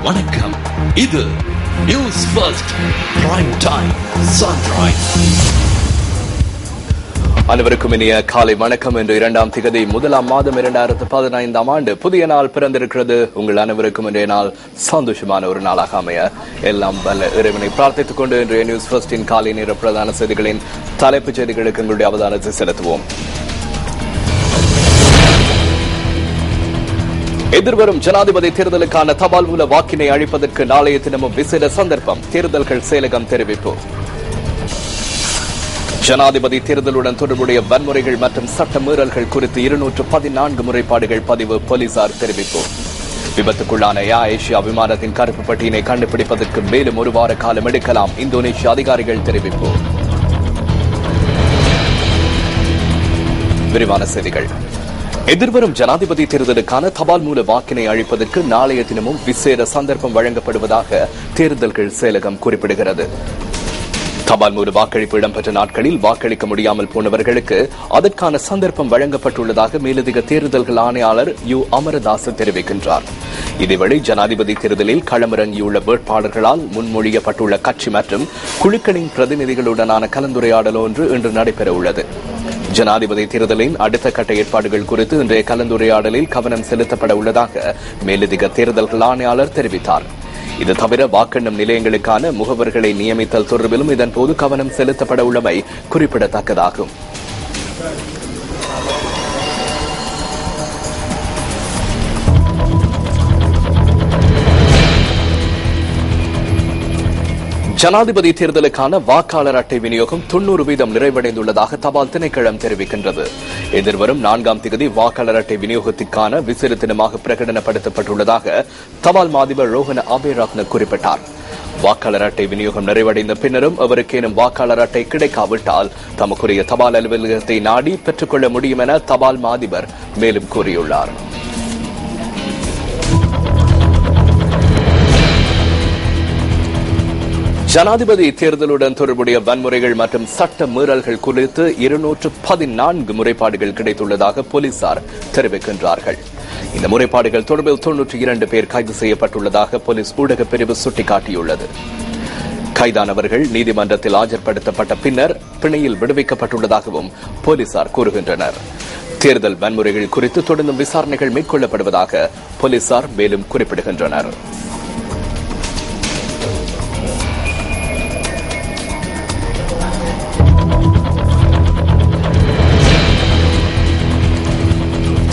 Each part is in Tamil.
வணக்கம். இது news first prime time sunrise. அனைவருக்கும் இனிய காலை வணக்கம். என்று 2ஆம் திகதி 1ஆம் மாதம் 2015 ஆண்டு புதிய நாள் பிறந்திருக்கிறது. உங்கள் அனைவருக்கும் இன்றைய நாள் சந்தோஷமான ஒரு நாளாக அமைய எல்லாம் வல்ல இறைவனை பிரார்த்தித்துக் கொண்டு இன்றைய நியூஸ் ஃபர்ஸ்டின் காலை நேர பிரதான செய்திகளின் தலைப்புச் செய்திகளுக்கு எங்களுடைய அவதானத்தை செலுத்துவோம். எதிர்வரும் ஜனாதிபதி தேர்தலுக்கான தபால் மூல வாக்கினை அளிப்பதற்கு நாளைய தினமும் விசேட சந்தர்ப்பம். தேர்தல்கள் செயலகம் தெரிவிப்பு. ஜனாதிபதி தேர்தலுடன் தொடர்புடைய வன்முறைகள் மற்றும் சட்ட மீறல்கள் குறித்து 214 முறைப்பாடுகள் பதிவு. போலீசார் தெரிவிப்பு. விபத்துக்குள்ளான ஏர் ஏசியா விமானத்தின் கருப்பு பட்டியலை கண்டுபிடிப்பதற்கு மேலும் ஒரு வார காலம் எடுக்கலாம். இந்தோனேஷிய அதிகாரிகள் தெரிவிப்பு. விரிவான செய்திகள். எதிர்வரும் ஜனாதிபதி தேர்தலுக்கான தபால் மூல வாக்கினை அளிப்பதற்கு நாளைய தினமும் விசேட சந்தர்ப்பம் வழங்கப்படுவதாக தேர்தல்கள் செயலகம் குறிப்பிடுகிறது. தபால் மூல வாக்களிப்பு இடம்பெற்ற நாட்களில் வாக்களிக்க முடியாமல் போனவர்களுக்கு அதற்கான சந்தர்ப்பம் வழங்கப்பட்டுள்ளதாக மேலதிக தேர்தல்கள் ஆணையாளர் யு அமரதாச தெரிவிக்கின்றார். இதேவேளை ஜனாதிபதி தேர்தலில் களமிறங்கியுள்ள வேட்பாளர்களால் முன்மொழியப்பட்டுள்ள கட்சி மற்றும் குழுக்களின் பிரதிநிதிகளுடனான கலந்துரையாடல் ஒன்று இன்று நடைபெற உள்ளது. ஜனாதிபதி தேர்தலின் அடுத்த கட்ட ஏற்பாடுகள் குறித்து இன்றைய கலந்துரையாடலில் கவனம் செலுத்தப்பட உள்ளதாக மேலதிக தேர்தல்கள் ஆணையாளர் தெரிவித்தார். இது தவிர வாக்கெண்ணும் நிலையங்களுக்கான முகவர்களை நியமித்தல் தொடர்பிலும் இதன்போது கவனம் செலுத்தப்பட உள்ளமை குறிப்பிடத்தக்கதாகும். ஜனாதிபதி தேர்தலுக்கான வாக்காளர் அட்டை விநியோகம் 90% நிறைவடைந்துள்ளதாக தபால் திணைக்களம் தெரிவிக்கின்றது. எதிர்வரும் 4ஆம் திகதி வாக்காளர் அட்டை விநியோகத்திற்கான விசேட தினமாக பிரகடனப்படுத்தப்பட்டுள்ளதாக தபால் மாதிபர் ரோஹன அபேரத்ன குறிப்பிட்டார். வாக்காளர் அட்டை விநியோகம் நிறைவடைந்த பின்னரும் அவருக்கேனும் வாக்காளர் அட்டை கிடைக்காவிட்டால் தமக்குரிய தபால் அலுவலகத்தை நாடி பெற்றுக்கொள்ள முடியும் என தபால் மாதிபர் மேலும் கூறியுள்ளார். ஜனாதிபதி தேர்தலுடன் தொடர்புடைய வன்முறைகள் மற்றும் சட்ட மீறல்கள் குறித்து 214 முறைப்பாடுகள் கிடைத்துள்ளதாக போலீசார் தெரிவிக்கின்றார்கள். இந்த முறைப்பாடுகள் தொடர்பில் 92 பேர் கைது செய்யப்பட்டுள்ளதாக போலீஸ் ஊடகப் பிரிவு சுட்டிக்காட்டியுள்ளது. கைதானவர்கள் நீதிமன்றத்தில் ஆஜர்படுத்தப்பட்ட பின்னர் பிணையில் விடுவிக்கப்பட்டுள்ளதாகவும் போலீசார் கூறுகின்றனர். தேர்தல் வன்முறைகள் குறித்து தொடர்ந்தும் விசாரணைகள் மேற்கொள்ளப்படுவதாக போலீசார் மேலும் குறிப்பிடுகின்றனர்.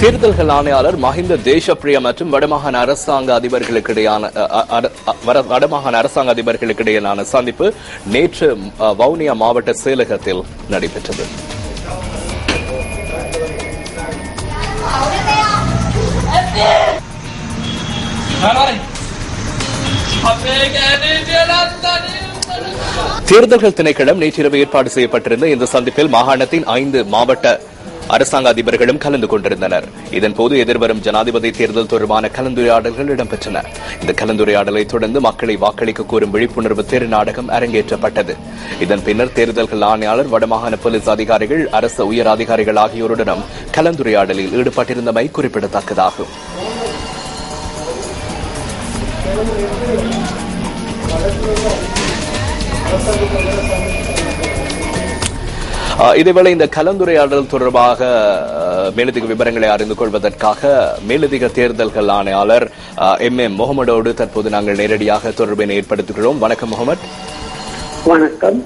தேர்தல்கள் ஆணையாளர் மஹிந்த தேசப்பிரிய மற்றும் வடமாகாண அரசாங்க அதிபர்களுக்கிடையிலான சந்திப்பு நேற்று வவுனியா மாவட்ட செயலகத்தில் நடைபெற்றது. தேர்தல்கள் திணைக்களம் நேற்றிரவு ஏற்பாடு செய்யப்பட்டிருந்த இந்த சந்திப்பில் மாகாணத்தின் 5 மாவட்ட அரசாங்க அதிபர்களும் கலந்து கொண்டிருந்தனர். இதன்போது எதிர்வரும் ஜனாதிபதி தேர்தல் தொடர்பான கலந்துரையாடல்கள் இடம்பெற்றன. இந்த கலந்துரையாடலை தொடர்ந்து மக்களை வாக்களிக்க கோரும் விழிப்புணர்வு தேர் நாடகம் அரங்கேற்றப்பட்டது. இதன் பின்னர் தேர்தல்கள் ஆணையாளர், வடமாகாண போலீஸ் அதிகாரிகள், அரசு உயர் அதிகாரிகள் ஆகியோருடனும் கலந்துரையாடலில் ஈடுபட்டிருந்தமை குறிப்பிடத்தக்கதாகும். இதேவேளை இந்த கலந்துரையாடல் தொடர்பாக மேலதிக விவரங்களை அறிந்து கொள்வதற்காக மேலதிக தேர்தல்கள் ஆணையாளர் MM முகமதோடு தற்போது நாங்கள் நேரடியாக தொடர்பினை ஏற்படுத்துகிறோம். வணக்கம் முகமது. வணக்கம்.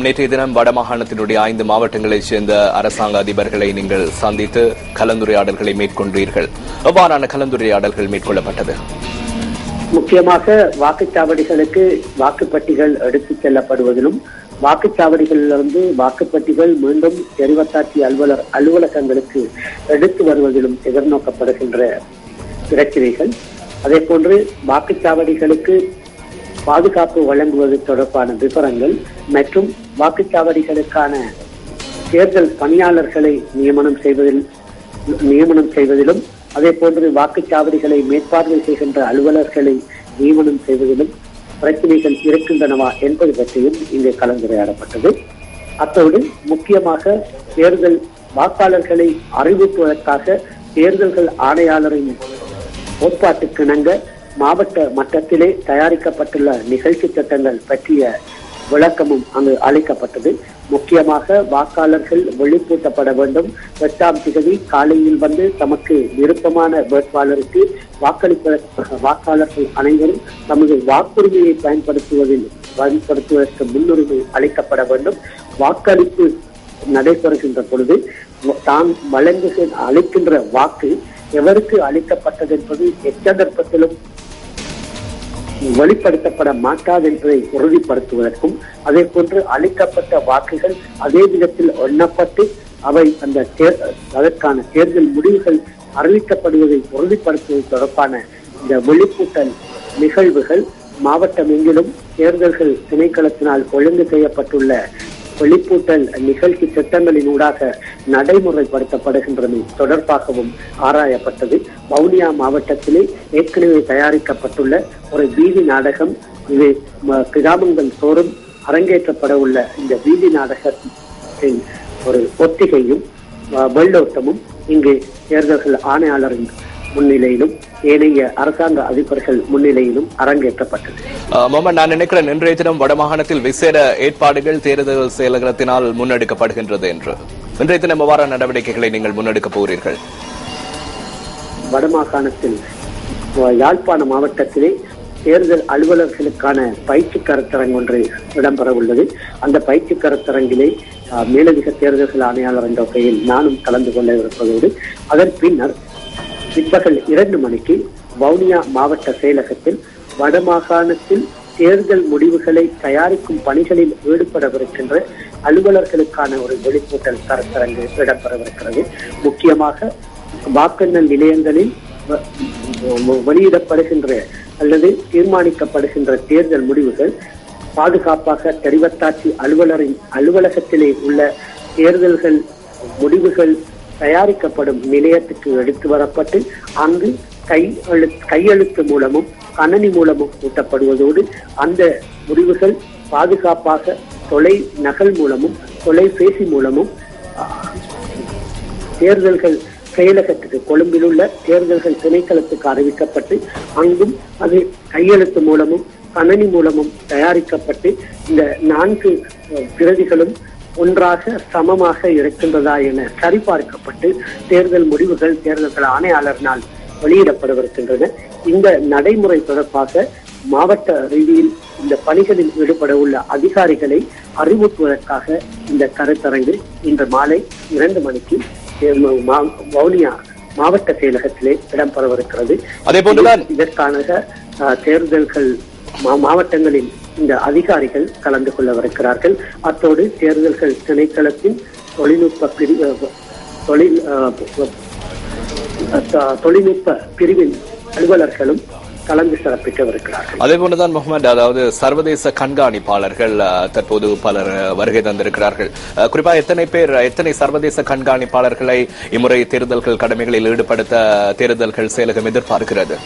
நேற்றைய தினம் வடமாகாணத்தினுடைய 5 மாவட்டங்களைச் சேர்ந்த அரசாங்க அதிபர்களை நீங்கள் சந்தித்து கலந்துரையாடல்களை மேற்கொண்டீர்கள். எவ்வாறான கலந்துரையாடல்கள் மேற்கொள்ளப்பட்டது? முக்கியமாக வாக்குச்சாவடிகளுக்கு வாக்குப்பட்டிகள் எடுத்துச் செல்லப்படுவதிலும் வாக்குச்சாவடிகளிலிருந்து வாக்குப்பட்டிகள் மீண்டும் தெரிவத்தாட்சி அலுவலகங்களுக்கு எடுத்து வருவதிலும் எதிர்நோக்கப்படுகின்ற பிரச்சனைகள், அதே போன்று வாக்குச்சாவடிகளுக்கு பாதுகாப்பு வழங்குவது தொடர்பான விவரங்கள் மற்றும் வாக்குச்சாவடிகளுக்கான தேர்தல் பணியாளர்களை நியமனம் செய்வதிலும் அதே போன்று வாக்குச்சாவடிகளை மேற்பார்வை செய்கின்ற அலுவலர்களை நியமனம் செய்வதிலும் பிரச்சனைகள் இருக்கின்றனவா என்பது பற்றியும் இங்கே கலந்துரையாடப்பட்டது. அத்தோடு முக்கியமாக தேர்தல் வாக்காளர்களை அறிவிப்பதற்காக தேர்தல்கள் ஆணையாளரின் கோட்பாட்டுக்கிணங்க மாவட்ட மட்டத்திலே தயாரிக்கப்பட்டுள்ள நிகழ்ச்சி திட்டங்கள் பற்றிய விளக்கமும் அங்கு அளிக்கப்பட்டது. முக்கியமாக வாக்காளர்கள் வெளிப்பூட்டப்பட வேண்டும். 8ஆம் தேதி காலையில் வந்து தமக்கு விருப்பமான வேட்பாளருக்கு வாக்களிப்பதற்கு வாக்காளர்கள் அனைவரும் தமது வாக்குரிமையை பயன்படுத்துவதற்கு முன்னுரிமை அளிக்கப்பட வேண்டும். வாக்களிப்பு நடைபெறுகின்ற பொழுது தான் அளிக்கின்ற வாக்கு எவருக்கு அளிக்கப்பட்டது என்பது எச்சந்தர்ப்பத்திலும் வெளிப்படுத்தப்பட மாட்டாது என்பதை உறுதிப்படுத்துவதற்கும், அதே போன்று அளிக்கப்பட்ட வாக்குகள் அதே விதத்தில் எண்ணப்பட்டு அவை அதற்கான தேர்தல் முடிவுகள் அறிவிக்கப்படுவதை உறுதிப்படுத்துவது தொடர்பான இந்த வெளிப்பூட்டல் நிகழ்வுகள் மாவட்டம் எங்கிலும் தேர்தல்கள் திணைக்களத்தினால் ஒழுங்கு செய்யப்பட்டுள்ள வெளிப்பூட்டல் நிகழ்ச்சி திட்டங்களின் ஊடாக நடைமுறைப்படுத்தப்படுகின்றது தொடர்பாகவும் ஆராயப்பட்டது. வவுனியா மாவட்டத்திலே ஏற்கனவே தயாரிக்கப்பட்டுள்ள ஒரு வீதி நாடகம், இது கிராமங்கள் தோறும் அரங்கேற்றப்பட உள்ள இந்த வீதி நாடகத்தின் ஒரு ஒத்திகையும் வெள்ளோட்டமும் இங்கு தேர்தல்கள் ஆணையாளரின் முன்னிலையிலும் ஏனைய அரசாங்க அதிபர்கள் முன்னிலையிலும் அரங்கேற்றப்பட்டது. நான் நினைக்கிறேன் இன்றைய தினம் வடமாகாணத்தில் விசேட ஏற்பாடுகள் தேர்தல் செயலகத்தினால் முன்னெடுக்கப்படுகின்றது என்று. இன்றைய தினம் எவ்வாறு நடவடிக்கைகளை நீங்கள் முன்னெடுக்கப் போகிறீர்கள்? வடமாகாணத்தில் யாழ்ப்பாண மாவட்டத்திலே தேர்தல் அலுவலர்களுக்கான பயிற்சி கருத்தரங்கு ஒன்று இடம்பெற உள்ளது. அந்த பயிற்சி கருத்தரங்கிலே மேலதிக தேர்தல்கள் ஆணையாளர் என்ற வகையில் நானும் கலந்து கொள்ள இருப்பதோடு அதன் பின்னர் பிற்பகல் 2 மணிக்கு வவுனியா மாவட்ட செயலகத்தில் வடமாகாணத்தில் தேர்தல் முடிவுகளை தயாரிக்கும் பணிகளில் ஈடுபடவிருக்கின்ற அலுவலர்களுக்கான ஒரு வெளிப்பூட்டல் கருத்தரங்கு இடம்பெறவிருக்கிறது. முக்கியமாக வாக்கெண்ணல் நிலையங்களில் வெளியிடப்படுகின்ற அல்லது தீர்மானிக்கப்படுகின்ற தேர்தல் முடிவுகள் பாதுகாப்பாக தெரிவத்தாட்சி அலுவலரின் அலுவலகத்திலே உள்ள தேர்தல்கள் முடிவுகள் தயாரிக்கப்படும் நிலையத்துக்கு எடுத்து வரப்பட்டு அங்கு கையெழுத்து மூலமும் கணனி மூலமும் கூட்டப்படுவதோடு அந்த முடிவுகள் பாதுகாப்பாக தொலை நகல் மூலமும் தொலைபேசி மூலமும் தேர்தல்கள் செயலகத்துக்கு கொழும்பில் உள்ள தேர்தல்கள் திணைக்களத்துக்கு அறிவிக்கப்பட்டு அங்கும் அது கையெழுத்து மூலமும் கணனி மூலமும் தயாரிக்கப்பட்டு இந்த 4 பிரதிகளும் ஒன்றாக சமமாக இருக்கின்றதா என சரிபார்க்கப்பட்டு தேர்தல் முடிவுகள் தேர்தல்கள் ஆணையாளரினால் வெளியிடப்படவிருக்கின்றன. இந்த நடைமுறை தொடர்பாக மாவட்ட ரீதியில் இந்த பணிகளில் ஈடுபட உள்ள அதிகாரிகளை அறிவுறுத்துவதற்காக இந்த கருத்தரங்கு இன்று மாலை 2 மணிக்கு வவுனியா மாவட்ட செயலகத்திலே இடம்பெறவிருக்கிறது. அதேபோன்றுதான் இதற்கான தேர்தல்கள் மாவட்டங்களில் இந்த அதிகாரிகள் கலந்து கொள்ளவிருக்கிறார்கள். அத்தோடு தேர்தல்கள் திணைக்களத்தின் தொழில்நுட்ப பிரிவின் அலுவலர்களும் கலந்து சிறப்பிக்கவிருக்கிறார்கள். அதே போன்றுதான் முகமது, அதாவது சர்வதேச கண்காணிப்பாளர்கள் தற்போது பலர் வருகை தந்திருக்கிறார்கள். குறிப்பாக எத்தனை சர்வதேச கண்காணிப்பாளர்களை இம்முறை தேர்தல்கள் கடமைகளில் ஈடுபடுத்த தேர்தல்கள் செயலகம் எதிர்பார்க்கிறது?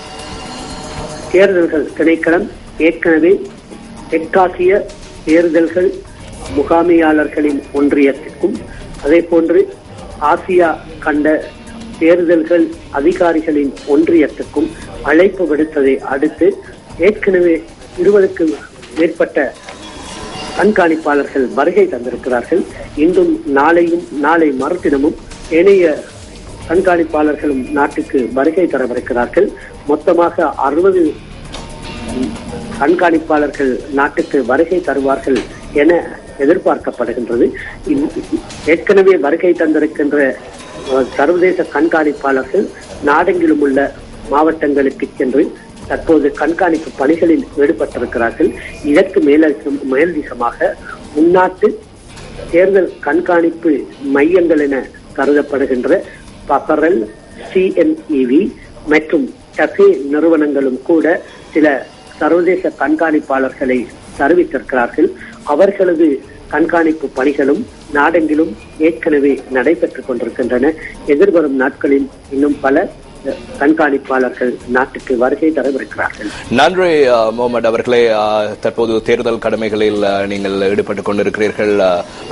தேர்தல்கள் திணைக்களம் ஏற்கனவே தெற்காசிய தேர்தல்கள் முகாமையாளர்களின் ஒன்றியத்திற்கும் அதே போன்று ஆசியா கண்ட தேர்தல்கள் அதிகாரிகளின் ஒன்றியத்துக்கும் அழைப்பு விடுத்ததை அடுத்து ஏற்கனவே 20க்கும் மேற்பட்ட கண்காணிப்பாளர்கள் வருகை தந்திருக்கிறார்கள். இன்றும் நாளை மறுதினமும் ஏனைய கண்காணிப்பாளர்களும் நாட்டுக்கு வருகை தரவிருக்கிறார்கள். மொத்தமாக 60 கண்காணிப்பாளர்கள் நாட்டுக்கு வருகை தருவார்கள் என எதிர்பார்க்கப்படுகின்றது. ஏற்கனவே வருகை தந்திருக்கின்ற சர்வதேச கண்காணிப்பாளர்கள் நாடெங்கிலும் உள்ள மாவட்டங்களுக்கு சென்று தற்போது கண்காணிப்பு பணிகளில் ஈடுபட்டிருக்கிறார்கள். இதற்கு மேலதிகமாக உள்நாட்டு தேர்தல் கண்காணிப்பு மையங்கள் என கருதப்படுகின்ற பகரல், CNEV மற்றும் டஃபே நிறுவனங்களும் கூட சில சர்வதேச கண்காணிப்பாளர்களை தெரிவித்திருக்கிறார்கள். அவர்களது கண்காணிப்பு பணிகளும் நாடெங்கிலும் ஏற்கனவே நடைபெற்றுக் கொண்டிருக்கின்றன. எதிர்வரும் நாட்களில் இன்னும் பல கண்காணிப்பாளர்கள் நாட்டுக்கு வருகை தரவிருக்கிறார்கள். நன்றி முகமது அவர்களே. தற்போது தேர்தல் கடமைகளில் நீங்கள் ஈடுபட்டுக் கொண்டிருக்கிறீர்கள்.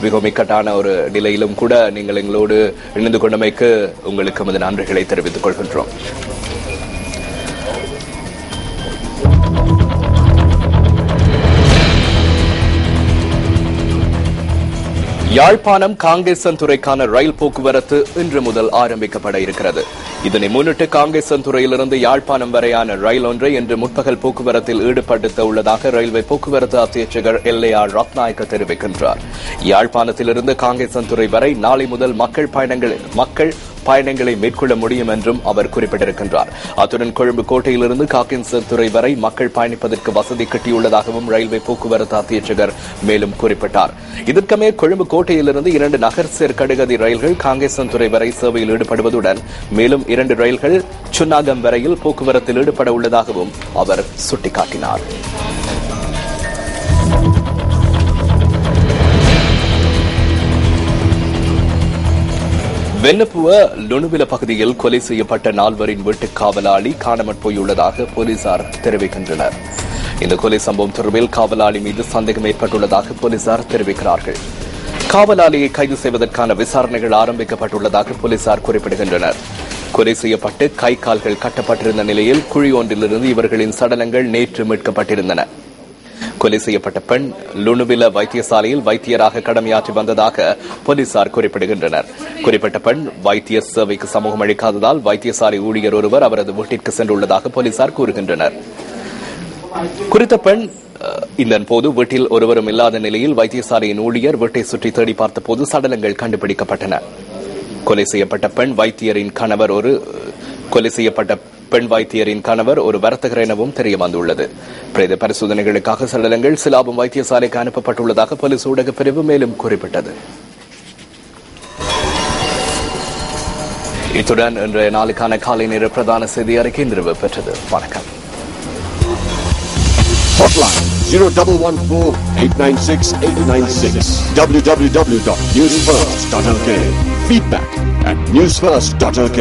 மிகவும் இக்கட்டான ஒரு நிலையிலும் கூட நீங்கள் எங்களோடு இணைந்து கொண்டமைக்கு உங்களுக்கு நன்றிகளை தெரிவித்துக் கொள்கின்றோம். யாழ்ப்பாணம் காங்கேசன்துறைக்கான ரயில் போக்குவரத்து இன்று முதல் ஆரம்பிக்கப்பட இருக்கிறது. இதனை முன்னிட்டு காங்கேசன்துறையிலிருந்து யாழ்ப்பாணம் வரையான ரயில் ஒன்றை இன்று முற்பகல் போக்குவரத்தில் ஈடுபடுத்த உள்ளதாக ரயில்வே போக்குவரத்து அத்தியட்சகர் LAR ரத்நாயக்க தெரிவிக்கின்றார். யாழ்ப்பாணத்திலிருந்து காங்கேசன்துறை வரை நாளை முதல் மக்கள் பயணங்களை மேற்கொள்ள முடியும் என்றும் அவர் குறிப்பிட்டிருக்கின்றார். அத்துடன் கொழும்பு கோட்டையிலிருந்து காங்கேசன்துறை வரை மக்கள் பயணிப்பதற்கு வசதி கிட்டியுள்ளதாகவும் ரயில்வே போக்குவரத்து அத்தியட்சகர் மேலும் குறிப்பிட்டார். இதற்கமே கொழும்பு கோட்டையிலிருந்து 2 நகர்சேர் கடுகதி ரயில்கள் காங்கேசன்துறை வரை சேவையில் ஈடுபடுவதுடன் மேலும் 2 ரயில்கள் சுன்னாகம் வரையில் போக்குவரத்தில் ஈடுபட உள்ளதாகவும் அவர் சுட்டிக்காட்டினார். வெண்ணப்புவ லுணுவில பகுதியில் கொலை செய்யப்பட்ட 4 வீட்டு காவலாளி காணாமற் போயுள்ளதாக போலீசார் தெரிவிக்கின்றனர். இந்த கொலை சம்பவம் தொடர்பில் காவலாளி மீது சந்தேகம் ஏற்பட்டுள்ளதாக போலீசார் தெரிவிக்கிறார்கள். காவலாளியை கைது செய்வதற்கான விசாரணைகள் ஆரம்பிக்கப்பட்டுள்ளதாக போலீசார் குறிப்பிடுகின்றனர். கொலை செய்யப்பட்டு கை கால்கள் கட்டப்பட்டிருந்த நிலையில் குழி ஒன்றிலிருந்து இவர்களின் சடலங்கள் நேற்று மீட்கப்பட்டிருந்தன. கொலை செய்யப்பட்ட பெண் லுணுவில வைத்தியசாலையில் வைத்தியராக கடமையாற்றி வந்ததாக போலீசார் குறிப்பிடுகின்றனர். குறிப்பிட்ட பெண் வைத்திய சேவைக்கு சமூகம் அளிக்காததால் வைத்தியசாலை ஊழியர் ஒருவர் அவரது வீட்டிற்கு சென்றுள்ளதாக போலீசார் கூறுகின்றனர். குறித்த பெண் இதன் போது வீட்டில் ஒருவரும் இல்லாத நிலையில் வைத்தியசாலையின் ஊழியர் வீட்டை சுற்றி தேடி பார்த்தபோது சடலங்கள் கண்டுபிடிக்கப்பட்டன. கொலை செய்யப்பட்ட பெண் வைத்தியரின் கணவர் ஒரு வர்த்தகர் எனவும் தெரிய வந்துள்ளது. பிரேத பரிசோதனைகளுக்காக சடலங்கள் சிலாபம் வைத்தியசாலைக்கு அனுப்பப்பட்டுள்ளதாக போலீஸ் ஊடக பிரிவு மேலும் குறிப்பிட்டது. இத்துடன் இன்றைய நாளுக்கான காலை நேர பிரதான செய்தி அறிக்கை நிறைவு பெற்றது. வணக்கம். Hotline 0114-896-896 www.newsfirst.lk. Feedback at newsfirst.lk.